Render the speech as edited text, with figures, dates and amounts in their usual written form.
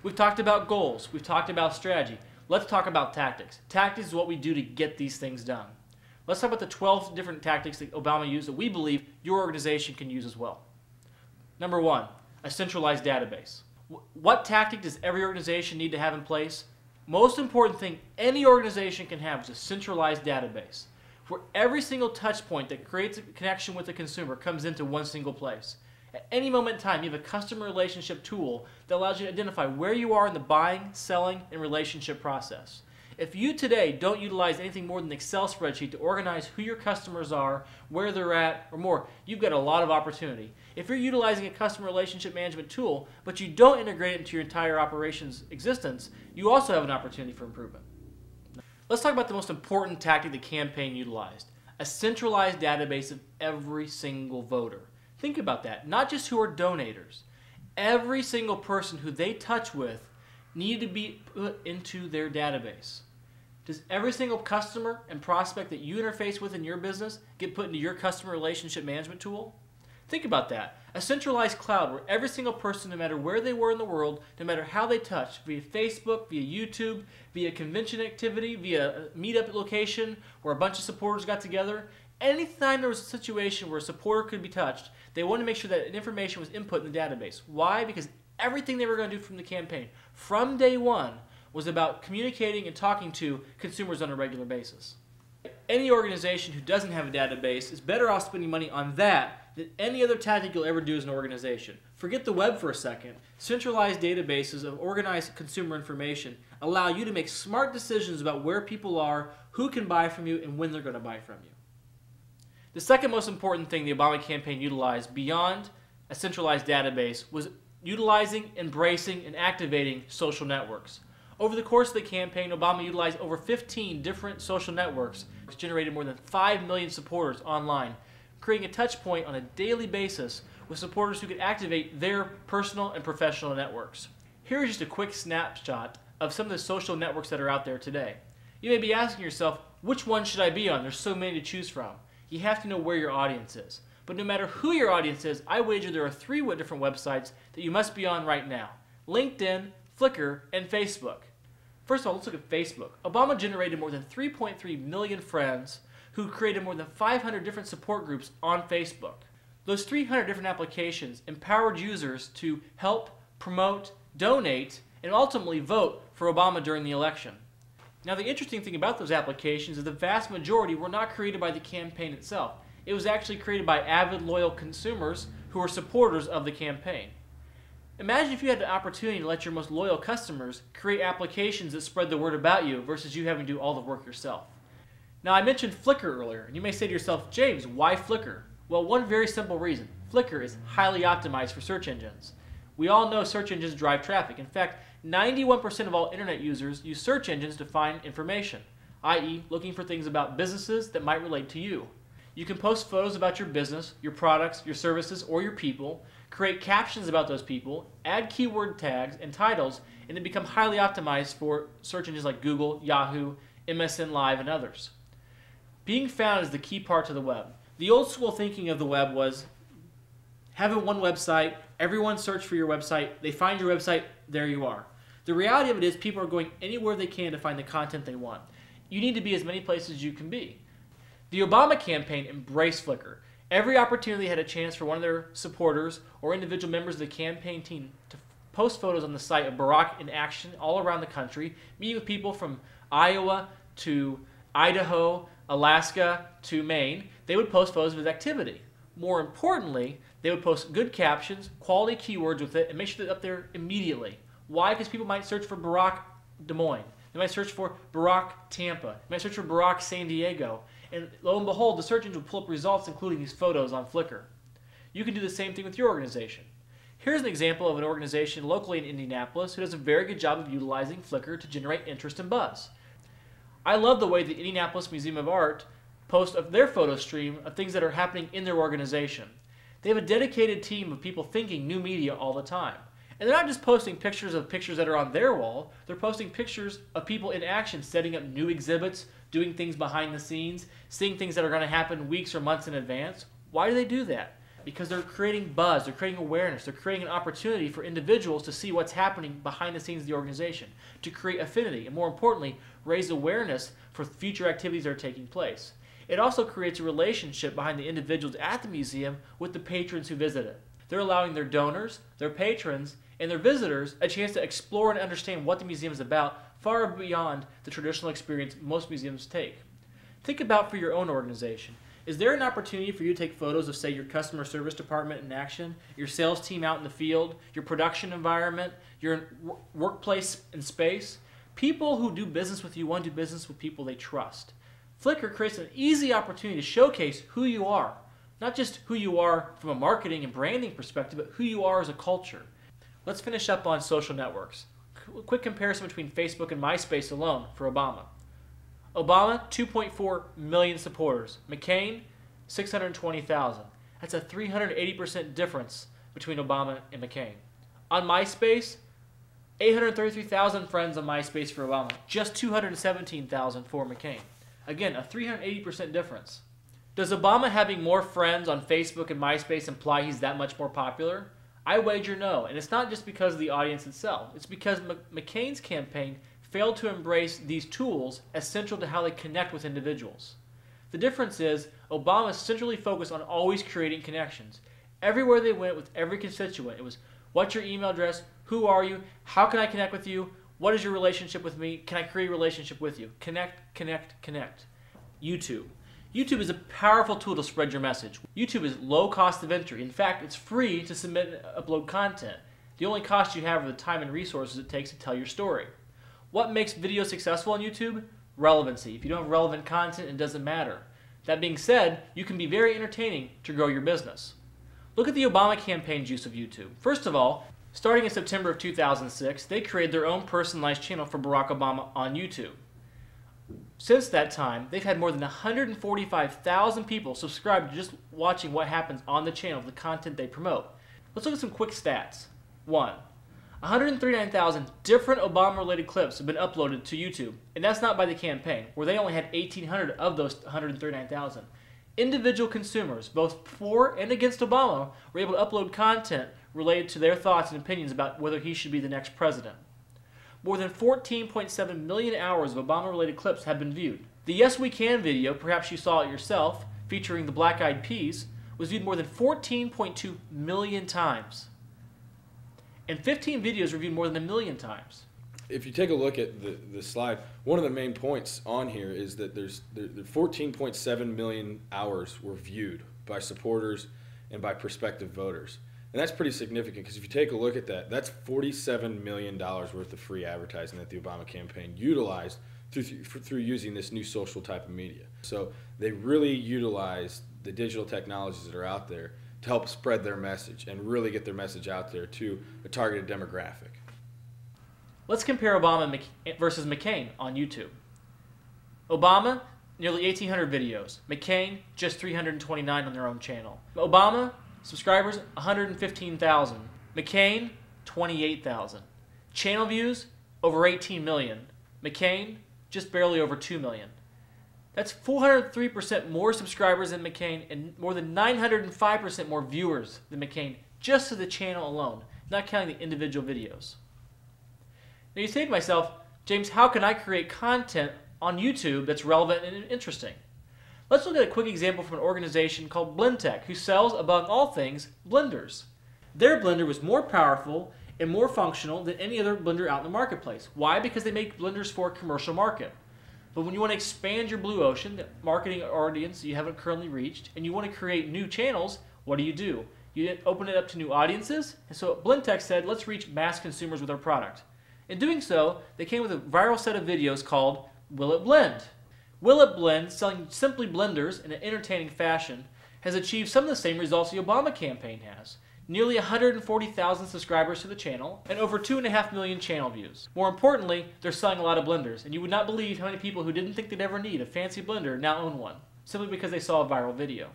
We've talked about goals. We've talked about strategy. Let's talk about tactics. Tactics is what we do to get these things done. Let's talk about the 12 different tactics that Obama used that we believe your organization can use as well. Number one, a centralized database. What tactic does every organization need to have in place? Most important thing any organization can have is a centralized database where every single touch point that creates a connection with the consumer comes into one single place. At any moment in time, you have a customer relationship tool that allows you to identify where you are in the buying, selling, and relationship process. If you today don't utilize anything more than an Excel spreadsheet to organize who your customers are, where they're at, or more, you've got a lot of opportunity. If you're utilizing a customer relationship management tool, but you don't integrate it into your entire operations existence, you also have an opportunity for improvement. Let's talk about the most important tactic the campaign utilized, a centralized database of every single voter. Think about that, not just who are donators. Every single person who they touch with needed to be put into their database. Does every single customer and prospect that you interface with in your business get put into your customer relationship management tool? Think about that. A centralized cloud where every single person, no matter where they were in the world, no matter how they touched, via Facebook, via YouTube, via convention activity, via a meetup location where a bunch of supporters got together, anytime there was a situation where a supporter could be touched, they wanted to make sure that information was input in the database. Why? Because everything they were going to do from the campaign, from day one, was about communicating and talking to consumers on a regular basis. Any organization who doesn't have a database is better off spending money on that than any other tactic you'll ever do as an organization. Forget the web for a second. Centralized databases of organized consumer information allow you to make smart decisions about where people are, who can buy from you, and when they're going to buy from you. The second most important thing the Obama campaign utilized beyond a centralized database was utilizing, embracing, and activating social networks. Over the course of the campaign, Obama utilized over 15 different social networks, which generated more than 5 million supporters online, creating a touch point on a daily basis with supporters who could activate their personal and professional networks. Here is just a quick snapshot of some of the social networks that are out there today. You may be asking yourself, which one should I be on? There's so many to choose from. You have to know where your audience is. But no matter who your audience is, I wager there are 3 different websites that you must be on right now: LinkedIn, Flickr, and Facebook. First of all, let's look at Facebook. Obama generated more than 3.3 million friends who created more than 500 different support groups on Facebook. Those 300 different applications empowered users to help, promote, donate, and ultimately vote for Obama during the election. Now, the interesting thing about those applications is the vast majority were not created by the campaign itself. It was actually created by avid, loyal consumers who were supporters of the campaign. Imagine if you had the opportunity to let your most loyal customers create applications that spread the word about you versus you having to do all the work yourself. Now, I mentioned Flickr earlier, and you may say to yourself, James, why Flickr? Well, one very simple reason. Flickr is highly optimized for search engines. We all know search engines drive traffic. In fact, 91% of all internet users use search engines to find information, i.e. looking for things about businesses that might relate to you. You can post photos about your business, your products, your services, or your people, create captions about those people, add keyword tags and titles, and they become highly optimized for search engines like Google, Yahoo, MSN Live, and others. Being found is the key part to the web. The old school thinking of the web was having one website, everyone search for your website, they find your website, there you are. The reality of it is people are going anywhere they can to find the content they want. You need to be as many places as you can be. The Obama campaign embraced Flickr. Every opportunity had a chance for one of their supporters or individual members of the campaign team to post photos on the site of Barack in action all around the country, meeting with people from Iowa to Idaho, Alaska to Maine. They would post photos of his activity. More importantly, they would post good captions, quality keywords with it, and make sure they're up there immediately. Why? Because people might search for Barack Des Moines. They might search for Barack Tampa. They might search for Barack San Diego. And lo and behold, the search engine will pull up results including these photos on Flickr. You can do the same thing with your organization. Here's an example of an organization locally in Indianapolis who does a very good job of utilizing Flickr to generate interest and buzz. I love the way the Indianapolis Museum of Art posts of their photo stream of things that are happening in their organization. They have a dedicated team of people thinking new media all the time. And they're not just posting pictures of pictures that are on their wall, they're posting pictures of people in action setting up new exhibits, doing things behind the scenes, seeing things that are going to happen weeks or months in advance. Why do they do that? because they're creating buzz, they're creating awareness, they're creating an opportunity for individuals to see what's happening behind the scenes of the organization, to create affinity, and more importantly, raise awareness for future activities that are taking place. It also creates a relationship behind the individuals at the museum with the patrons who visit it. They're allowing their donors, their patrons, and their visitors a chance to explore and understand what the museum is about far beyond the traditional experience most museums take. Think about for your own organization. Is there an opportunity for you to take photos of, say, your customer service department in action, your sales team out in the field, your production environment, your workplace and space? People who do business with you want to do business with people they trust. Flickr creates an easy opportunity to showcase who you are. Not just who you are from a marketing and branding perspective, but who you are as a culture. Let's finish up on social networks. A quick comparison between Facebook and MySpace alone for Obama. Obama, 2.4 million supporters. McCain, 620,000. That's a 380% difference between Obama and McCain. On MySpace, 833,000 friends on MySpace for Obama. Just 217,000 for McCain. Again, a 380% difference. Does Obama having more friends on Facebook and MySpace imply he's that much more popular? I wager no, and it's not just because of the audience itself. It's because McCain's campaign failed to embrace these tools as central to how they connect with individuals. The difference is Obama centrally focused on always creating connections. Everywhere they went with every constituent, it was, what's your email address? Who are you? How can I connect with you? What is your relationship with me? Can I create a relationship with you? Connect, connect, connect. YouTube. YouTube is a powerful tool to spread your message. YouTube is low cost of entry. In fact, it's free to submit and upload content. The only cost you have are the time and resources it takes to tell your story. What makes video successful on YouTube? Relevancy. If you don't have relevant content, it doesn't matter. That being said, you can be very entertaining to grow your business. Look at the Obama campaign's use of YouTube. First of all, starting in September of 2006, they created their own personalized channel for Barack Obama on YouTube. Since that time, they've had more than 145,000 people subscribe to just watching what happens on the channel, the content they promote. Let's look at some quick stats. 1. 139,000 different Obama-related clips have been uploaded to YouTube, and that's not by the campaign, where they only had 1,800 of those 139,000. Individual consumers, both for and against Obama, were able to upload content related to their thoughts and opinions about whether he should be the next president. More than 14.7 million hours of Obama-related clips have been viewed. The Yes We Can video, perhaps you saw it yourself, featuring the Black Eyed Peas, was viewed more than 14.2 million times. And 15 videos were viewed more than 1 million times. If you take a look at the slide, one of the main points on here is that the 14.7 million hours were viewed by supporters and by prospective voters. And that's pretty significant because if you take a look at that, that's $47 million worth of free advertising that the Obama campaign utilized through using this new social type of media. So they really utilized the digital technologies that are out there to help spread their message and really get their message out there to a targeted demographic. Let's compare Obama versus McCain on YouTube. Obama, nearly 1,800 videos. McCain, just 329 on their own channel. Obama, subscribers, 115,000. McCain, 28,000. Channel views, over 18 million. McCain, just barely over 2 million. That's 403% more subscribers than McCain and more than 905% more viewers than McCain just to the channel alone, not counting the individual videos. Now you say to myself, James, how can I create content on YouTube that's relevant and interesting? Let's look at a quick example from an organization called Blendtec, who sells, above all things, blenders. Their blender was more powerful and more functional than any other blender out in the marketplace. Why? Because they make blenders for a commercial market. But when you want to expand your blue ocean, the marketing audience you haven't currently reached, and you want to create new channels, what do? You open it up to new audiences. And so Blendtec said, let's reach mass consumers with our product. In doing so, they came with a viral set of videos called Will It Blend? Will It Blend, selling simply blenders in an entertaining fashion, has achieved some of the same results the Obama campaign has. Nearly 140,000 subscribers to the channel, and over 2.5 million channel views. More importantly, they're selling a lot of blenders, and you would not believe how many people who didn't think they'd ever need a fancy blender now own one, simply because they saw a viral video.